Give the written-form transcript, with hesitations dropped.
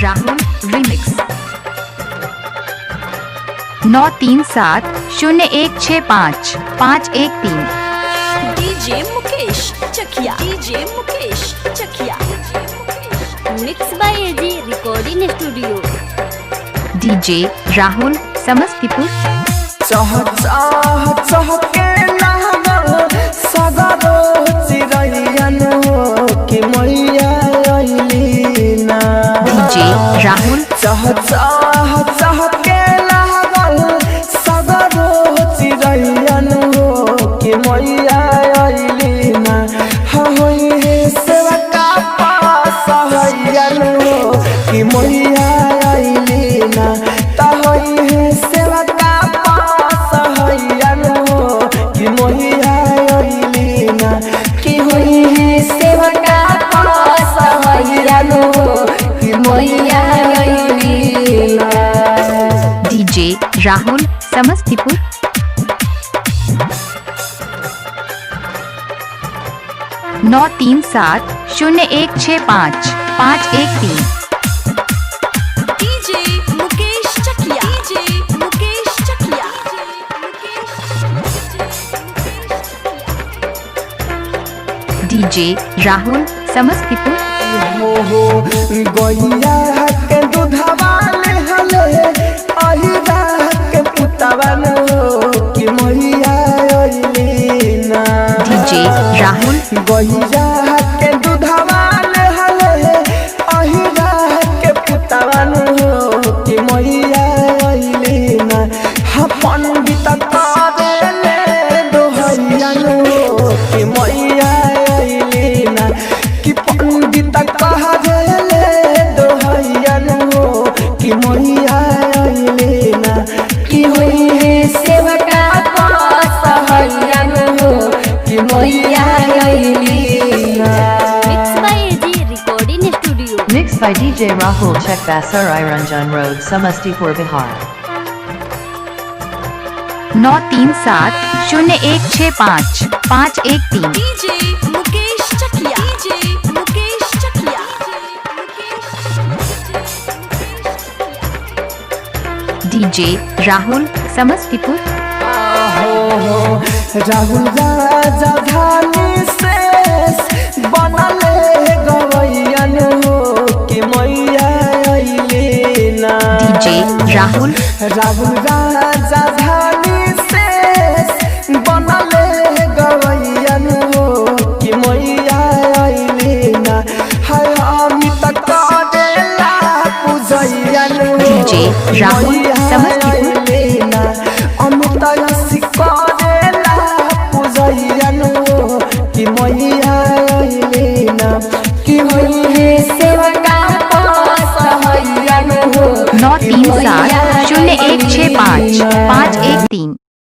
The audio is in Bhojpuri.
Rahul remix 9370165513 DJ Mukesh Chakia mix by AG recording studio. DJ Rahul Samastipur चाह चाह चाह के लागल सगरो चिरैयन कि मैया अइली ना। डीजे राहुल चाह चाह चाह के लागल सगरो चिरैयन कि मैया अइली ना। होई हे सेवका पास हैयन कि मैया अइली ना। ता होई हे सेवका पास हैयन कि मैया अइली ना। कि होई हे सेवका पास हैयन कि मैया अइली ना। DJ Rahul Samastipur 9370165513 DJ Mukesh Chakiya DJ Rahul Samastipur हो गैया के दूधवा हले अहिरा के पुतवा कि मैया अइली ना। डीजे राहुल गैया के दूधवा हले अहिरा के पुतवा कि मैया अइली ना। हाँ पंडित करेले दोहैयन कि मैया अइली ना। कि पंडित कहले दोहैयन कि मैया अइली ना। कि होई हे सेवका पास हैयन कि मैया अइली ना। Mix by AG recording studio. Mixed by DJ Rahul Chakbasar Ranjan Road, Samastipur, Bihar. 9370165513 DJ Mukesh Chakiya DJ Rahul Samastipur Rahul Raja धानी से बनले गवैयन कि मैया अइली ना। डीजे राहुल राजा धानी से बनले गवैयन कि मैया अइली ना। हाय अमित करेला पूजैयन डीजे राहुल समस्तीपुर अमित करेला पूजैयन कि मैया अइली ना। कि होई हे सेवका पास हैयन 9370165513